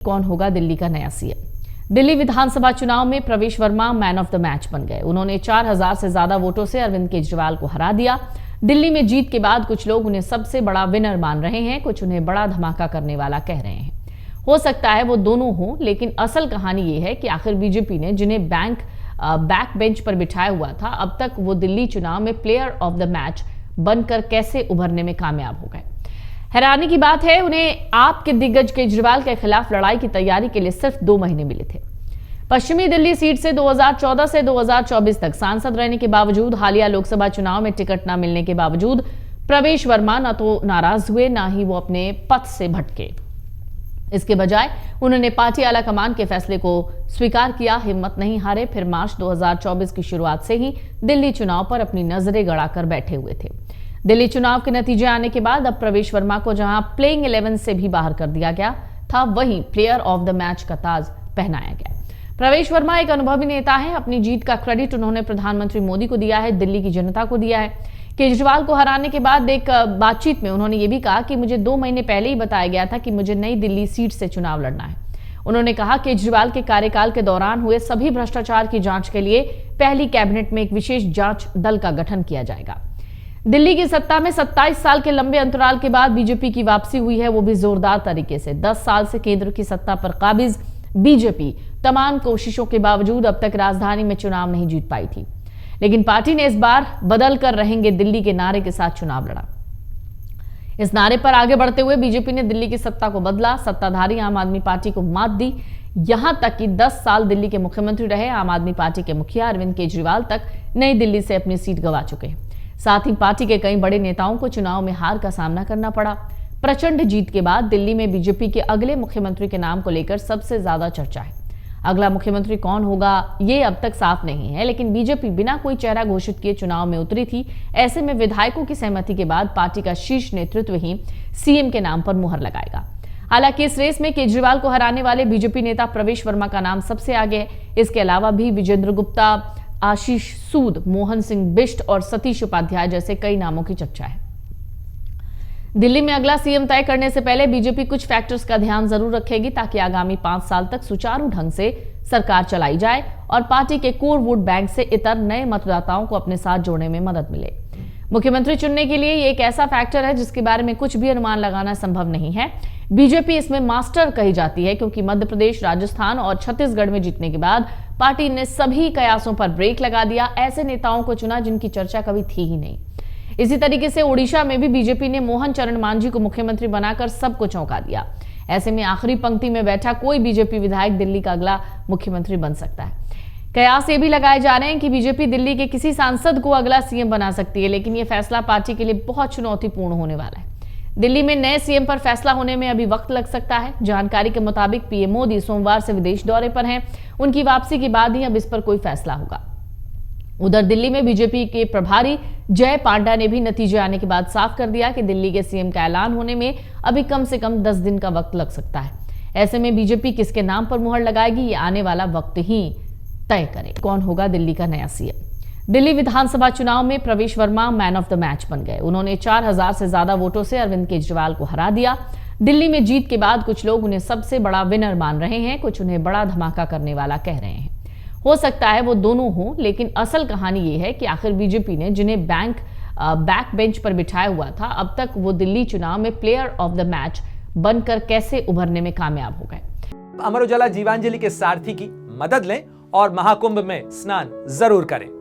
कौन होगा दिल्ली का नया सीएम। दिल्ली विधानसभा चुनाव में प्रवेश Verma man of the match बन गए। उन्होंने 4000 से ज्यादा वोटों से अरविंद केजरीवाल को हरा दिया। दिल्ली में जीत के बाद कुछ लोग उन्हें सबसे बड़ा विनर मान रहे हैं, कुछ उन्हें बड़ा धमाका करने वाला कह रहे हैं। हो सकता है वो दोनों हों, लेकिन असल कहानी ये है कि आखिर बीजेपी ने जिन्हें बैक बेंच पर बिठाया हुआ था, अब तक वो दिल्ली चुनाव में प्लेयर ऑफ द मैच बनकर कैसे उभरने में कामयाब हो गए। हैरानी की बात है, उन्हें आप के दिग्गज केजरीवाल के खिलाफ लड़ाई की तैयारी के लिए सिर्फ 2 महीने मिले थे। पश्चिमी दिल्ली सीट से 2014 से 2024 तक सांसद रहने के बावजूद, हालिया लोकसभा चुनाव में टिकट न मिलने के बावजूद प्रवेश वर्मा न तो नाराज हुए, न ही वो अपने पथ से भटके। इसके बजाय उन्होंने पार्टी आला कमान के फैसले को स्वीकार किया, हिम्मत नहीं हारे। फिर मार्च 2024 की शुरुआत से ही दिल्ली चुनाव पर अपनी नजरें गड़ाकर बैठे हुए थे। दिल्ली चुनाव के नतीजे आने के बाद अब प्रवेश वर्मा को जहां प्लेइंग 11 से भी बाहर कर दिया गया था, वहीं प्लेयर ऑफ द मैच का ताज पहनाया गया। प्रवेश वर्मा एक अनुभवी नेता है। अपनी जीत का क्रेडिट उन्होंने प्रधानमंत्री मोदी को दिया है, दिल्ली की जनता को दिया है। केजरीवाल को हराने के बाद एक बातचीत में उन्होंने ये भी कहा कि मुझे 2 महीने पहले ही बताया गया था कि मुझे नई दिल्ली सीट से चुनाव लड़ना है। उन्होंने कहा केजरीवाल के कार्यकाल के दौरान हुए सभी भ्रष्टाचार की जांच के लिए पहली कैबिनेट में एक विशेष जांच दल का गठन किया जाएगा। दिल्ली की सत्ता में 27 साल के लंबे अंतराल के बाद बीजेपी की वापसी हुई है, वो भी जोरदार तरीके से। 10 साल से केंद्र की सत्ता पर काबिज बीजेपी तमाम कोशिशों के बावजूद अब तक राजधानी में चुनाव नहीं जीत पाई थी, लेकिन पार्टी ने इस बार बदल कर रहेंगे दिल्ली के नारे के साथ चुनाव लड़ा। इस नारे पर आगे बढ़ते हुए बीजेपी ने दिल्ली की सत्ता को बदला, सत्ताधारी आम आदमी पार्टी को मात दी। यहां तक कि 10 साल दिल्ली के मुख्यमंत्री रहे आम आदमी पार्टी के मुखिया अरविंद केजरीवाल तक नई दिल्ली से अपनी सीट गंवा चुके हैं। साथ ही पार्टी के कई बड़े नेताओं को चुनाव में हार का सामना करना पड़ा। प्रचंड जीत के बाद दिल्ली में बीजेपी के अगले मुख्यमंत्री के नाम को लेकर सबसे ज्यादा चर्चा है। अगला मुख्यमंत्री कौन होगा ये अब तक साफ नहीं है, लेकिन बीजेपी बिना कोई चेहरा घोषित किए चुनाव में उतरी थी। ऐसे में विधायकों की सहमति के बाद पार्टी का शीर्ष नेतृत्व ही सीएम के नाम पर मुहर लगाएगा। हालांकि इस रेस में केजरीवाल को हराने वाले बीजेपी नेता प्रवेश वर्मा का नाम सबसे आगे है। इसके अलावा भी विजेंद्र गुप्ता, आशीष सूद, मोहन सिंह बिष्ट और सतीश उपाध्याय जैसे कई नामों की चर्चा है। दिल्ली में अगला सीएम तय करने से पहले बीजेपी कुछ फैक्टर्स का ध्यान जरूर रखेगी, ताकि आगामी 5 साल तक सुचारू ढंग से सरकार चलाई जाए और पार्टी के कोर वोट बैंक से इतर नए मतदाताओं को अपने साथ जोड़ने में मदद मिले। मुख्यमंत्री चुनने के लिए ये एक ऐसा फैक्टर है जिसके बारे में कुछ भी अनुमान लगाना संभव नहीं है। बीजेपी इसमें मास्टर कही जाती है, क्योंकि मध्य प्रदेश, राजस्थान और छत्तीसगढ़ में जीतने के बाद पार्टी ने सभी कयासों पर ब्रेक लगा दिया। ऐसे नेताओं को चुना जिनकी चर्चा कभी थी ही नहीं। इसी तरीके से ओडिशा में भी बीजेपी ने मोहन चरण मांझी को मुख्यमंत्री बनाकर सबको चौंका दिया। ऐसे में आखिरी पंक्ति में बैठा कोई बीजेपी विधायक दिल्ली का अगला मुख्यमंत्री बन सकता है। कयास ये भी लगाए जा रहे हैं कि बीजेपी दिल्ली के किसी सांसद को अगला सीएम बना सकती है, लेकिन यह फैसला पार्टी के लिए बहुत चुनौतीपूर्ण होने वाला है। दिल्ली में नए सीएम पर फैसला होने में अभी वक्त लग सकता है। जानकारी के मुताबिक पीएम मोदी सोमवार से विदेश दौरे पर हैं। उनकी वापसी के बाद ही अब इस पर कोई फैसला होगा। उधर दिल्ली में बीजेपी के प्रभारी जय पांडा ने भी नतीजे आने के बाद साफ कर दिया कि दिल्ली के सीएम का ऐलान होने में अभी कम से कम 10 दिन का वक्त लग सकता है। ऐसे में बीजेपी किसके नाम पर मुहर लगाएगी, ये आने वाला वक्त ही तय करे। कौन होगा दिल्ली का नया सीएम। दिल्ली विधानसभा चुनाव में प्रवेश Verma man of the match बन गए। उन्होंने 4000 से ज्यादा वोटों से अरविंद केजरीवाल को हरा दिया। दिल्ली में जीत के बाद कुछ लोग उन्हें सबसे बड़ा विनर मान रहे हैं, कुछ उन्हें बड़ा धमाका करने वाला कह रहे हैं। हो सकता है वो दोनों हों, लेकिन असल कहानी ये है कि आखिर बीजेपी ने जिन्हें बैक बेंच पर बिठाया हुआ था, अब तक वो दिल्ली चुनाव में प्लेयर ऑफ द मैच बनकर कैसे उभरने में कामयाब हो गए। अमर उजाला जीवांजलि के सारथी की मदद लें और महाकुंभ में स्नान जरूर करें।